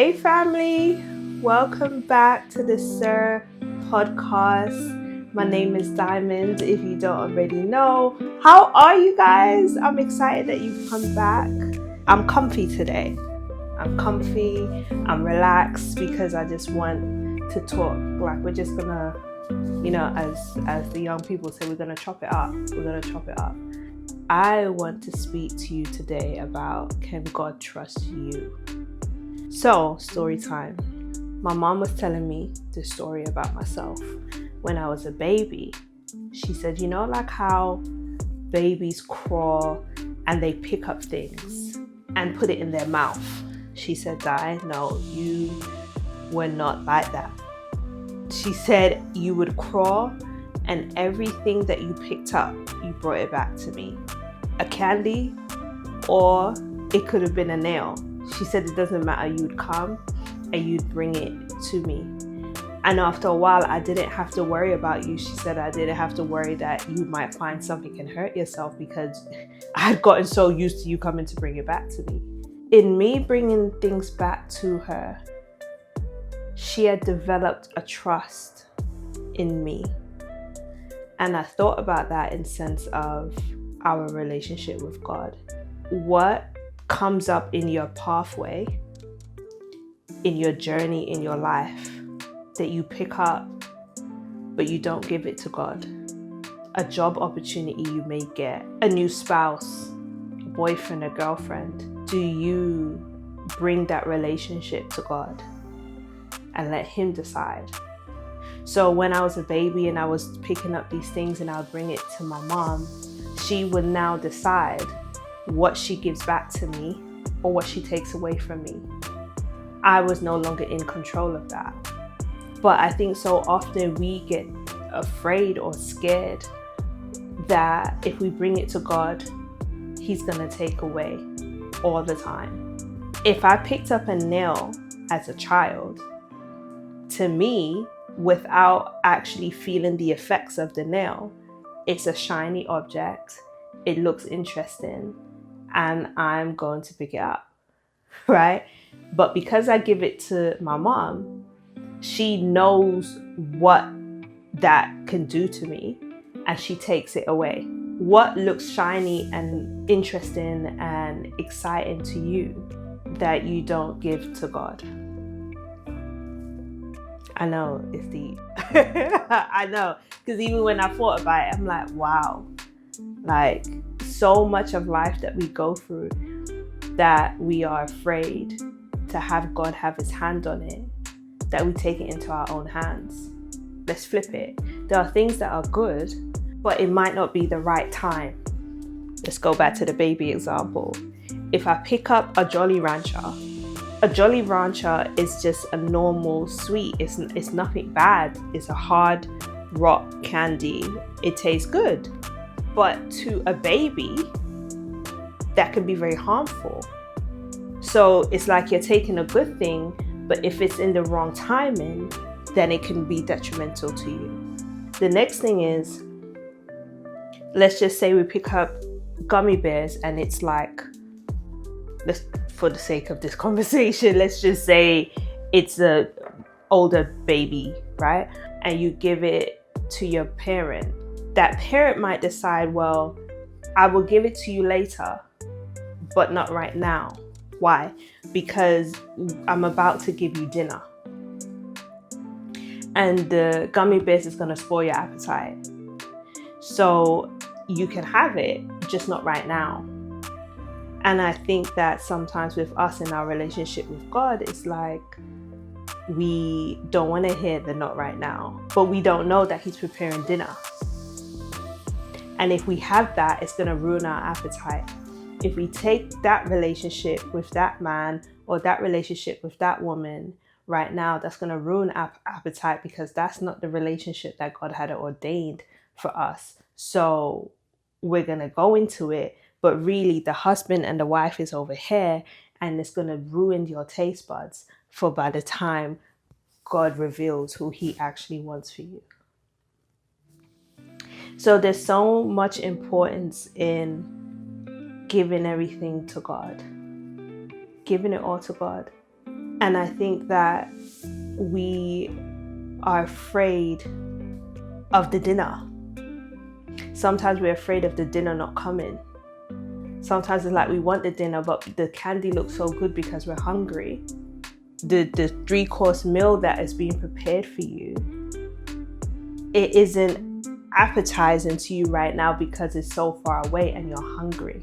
Hey family, welcome back to the Sir podcast. My name is Diamond, if you don't already know. How are you guys? I'm excited that you've come back. I'm comfy today. I'm relaxed because I just want to talk. Like we're just gonna, as the young people say, we're gonna chop it up. I want to speak to you today about, can God trust you? So, story time. My mom was telling me the story about myself. When I was a baby, she said, like how babies crawl and they pick up things and put it in their mouth. She said, Di, no, you were not like that. She said you would crawl and everything that you picked up, you brought it back to me. A candy, or it could have been a nail. She said it doesn't matter, you'd come and you'd bring it to me. And after a while, I didn't have to worry about you. She said I didn't have to worry that you might find something and hurt yourself because I had gotten so used to you coming to bring it back to me. In me bringing things back to her, she had developed a trust in me. And I thought about that in sense of our relationship with God. What comes up in your pathway, in your journey, in your life, that you pick up, but you don't give it to God? A job opportunity you may get, a new spouse, a boyfriend, a girlfriend. Do you bring that relationship to God and let Him decide? So when I was a baby and I was picking up these things and I would bring it to my mom, she would now decide what she gives back to me or what she takes away from me. I was no longer in control of that. But I think so often we get afraid or scared that if we bring it to God, He's gonna take away all the time. If I picked up a nail as a child, to me, without actually feeling the effects of the nail, it's a shiny object, it looks interesting, and I'm going to pick it up, right? But because I give it to my mom, she knows what that can do to me, and she takes it away. What looks shiny and interesting and exciting to you that you don't give to God? I know it's deep. I know, because even when I thought about it, I'm like, wow, like so much of life that we go through that we are afraid to have God have His hand on it, that we take it into our own hands. Let's flip it. There are things that are good, but it might not be the right time. Let's go back to the baby example. If I pick up a Jolly Rancher is just a normal sweet. It's nothing bad. It's a hard rock candy. It tastes good. But to a baby, that can be very harmful. So it's like you're taking a good thing, but if it's in the wrong timing, then it can be detrimental to you. The next thing is, let's just say we pick up gummy bears and it's like, for the sake of this conversation, let's just say it's an older baby, right? And you give it to your parent. That parent might decide, well, I will give it to you later, but not right now. Why? Because I'm about to give you dinner. And the gummy bears is going to spoil your appetite. So you can have it, just not right now. And I think that sometimes with us in our relationship with God, it's like we don't want to hear the not right now, but we don't know that He's preparing dinner. And if we have that, it's going to ruin our appetite. If we take that relationship with that man or that relationship with that woman right now, that's going to ruin our appetite because that's not the relationship that God had ordained for us. So we're going to go into it, but really the husband and the wife is over here, and it's going to ruin your taste buds for by the time God reveals who He actually wants for you. So there's so much importance in giving everything to God, giving it all to God. And I think that we are afraid of the dinner. Sometimes we're afraid of the dinner not coming. Sometimes it's like we want the dinner, but the candy looks so good because we're hungry. The 3-course meal that is being prepared for you, it isn't appetizing to you right now because it's so far away and you're hungry.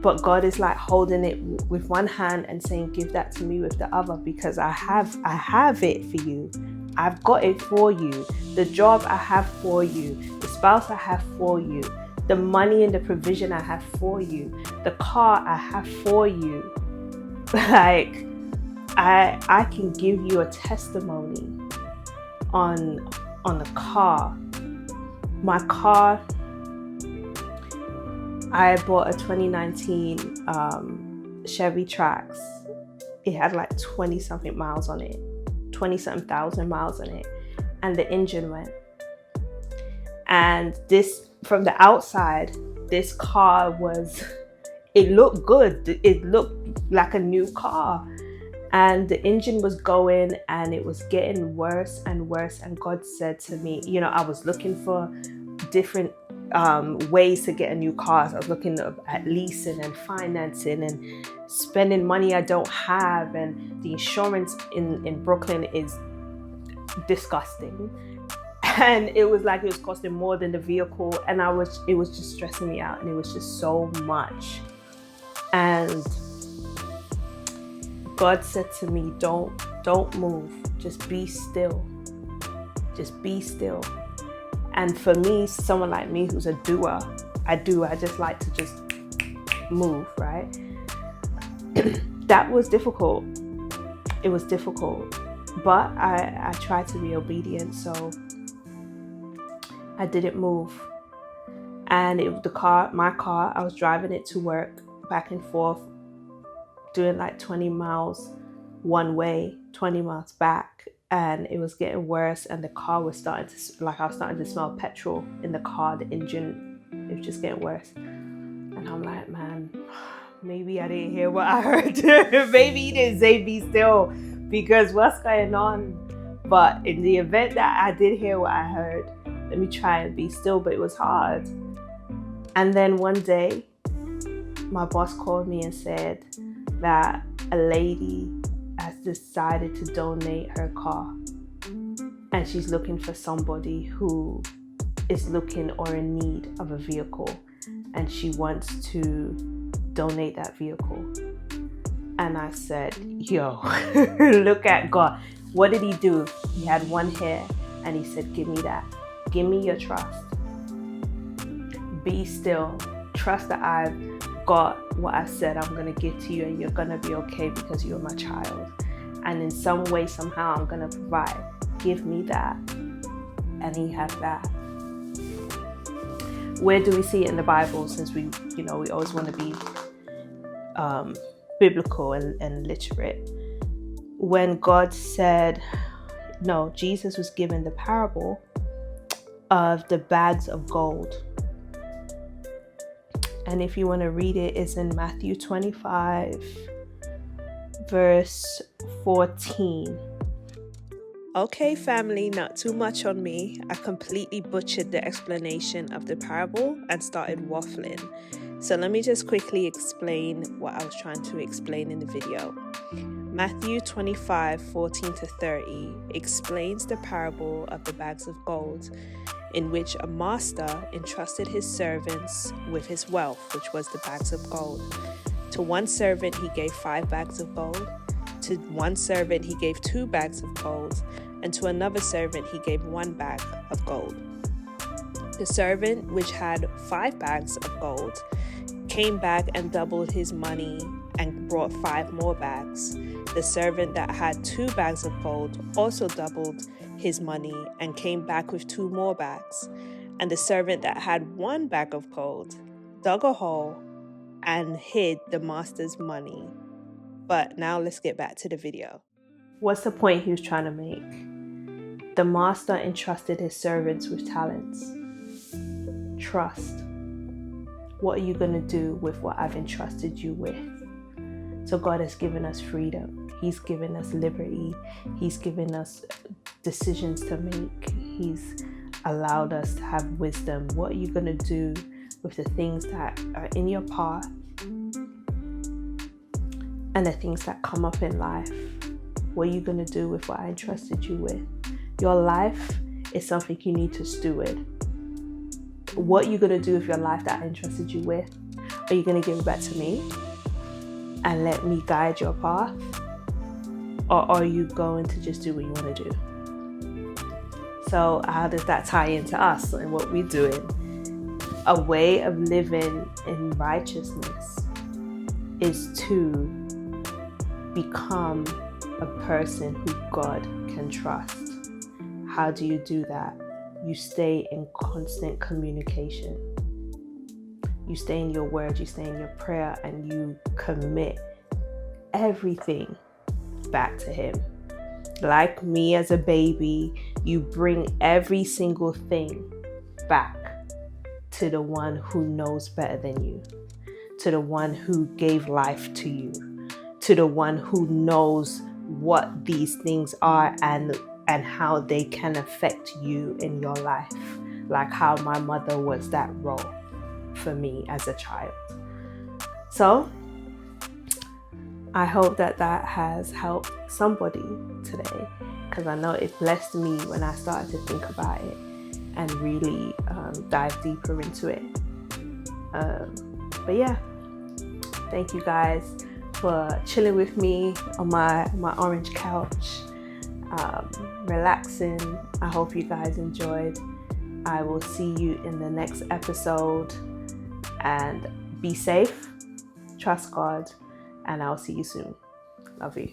But God is like holding it with one hand and saying, give that to me with the other, because I have it for you. I've got it for you. The job I have for you. The spouse I have for you. The money and the provision I have for you. The car I have for you. Like, I can give you a testimony on the car. My car, I bought a 2019 Chevy Trax. It had like 20 something miles on it, 20 something thousand miles on it, and the engine went. And this, from the outside, this car it looked good. It looked like a new car. And the engine was going and it was getting worse and worse. And God said to me, I was looking for different ways to get a new car. So I was looking at leasing and financing and spending money I don't have. And the insurance in Brooklyn is disgusting. And it was like it was costing more than the vehicle. And it was just stressing me out. And it was just so much. And God said to me, don't move. Just be still. Just be still. And for me, someone like me who's a doer, I just like to just move, right? That was difficult. It was difficult. But I tried to be obedient, so I didn't move. And my car, I was driving it to work back and forth, doing like 20 miles one way, 20 miles back. And it was getting worse, and the car was I was starting to smell petrol in the car. The engine, it was just getting worse. And I'm like, man, maybe I didn't hear what I heard. Maybe he didn't say be still, because what's going on? But in the event that I did hear what I heard, let me try and be still, but it was hard. And then one day, my boss called me and said that a lady has decided to donate her car, and she's looking for somebody who is looking or in need of a vehicle, and she wants to donate that vehicle. And I said, yo, look at God. What did he do? He had one hair and he said, give me that. Give me your trust. Be still. Trust that I've got what I said I'm going to give to you, and you're going to be okay because you're my child. And in some way, somehow, I'm going to provide. Give me that. And he has that. Where do we see it in the Bible? Since we always want to be biblical and literate. When God said, Jesus was given the parable of the bags of gold. And if you want to read it, it's in Matthew 25, verse 14. Okay, family, not too much on me. I completely butchered the explanation of the parable and started waffling. So let me just quickly explain what I was trying to explain in the video. Matthew 25, 14 to 30 explains the parable of the bags of gold, in which a master entrusted his servants with his wealth, which was the bags of gold. To one servant he gave 5 bags of gold, to one servant he gave 2 bags of gold, and to another servant he gave 1 bag of gold. The servant which had 5 bags of gold came back and doubled his money and brought 5 more bags. The servant that had 2 bags of gold also doubled his money and came back with 2 more bags. And the servant that had 1 bag of gold dug a hole and hid the master's money. But now let's get back to the video. What's the point he was trying to make? The master entrusted his servants with talents. Trust. What are you going to do with what I've entrusted you with? So God has given us freedom. He's given us liberty. He's given us decisions to make. He's allowed us to have wisdom. What are you going to do with the things that are in your path and the things that come up in life? What are you going to do with what I entrusted you with? Your life is something you need to steward. What are you going to do with your life that I entrusted you with? Are you going to give it back to me and let me guide your path? Or are you going to just do what you want to do? So how does that tie into us and what we're doing? A way of living in righteousness is to become a person who God can trust. How do you do that? You stay in constant communication. You stay in your word, you stay in your prayer, and you commit everything back to Him. Like me as a baby, you bring every single thing back to the one who knows better than you, to the one who gave life to you, to the one who knows what these things are and how they can affect you in your life. Like how my mother was that role for me as a child. So I hope that has helped somebody today, because I know it blessed me when I started to think about it and really dive deeper into it. But yeah, thank you guys for chilling with me on my orange couch, relaxing. I hope you guys enjoyed. I will see you in the next episode, and be safe, trust God, and I'll see you soon. Love you.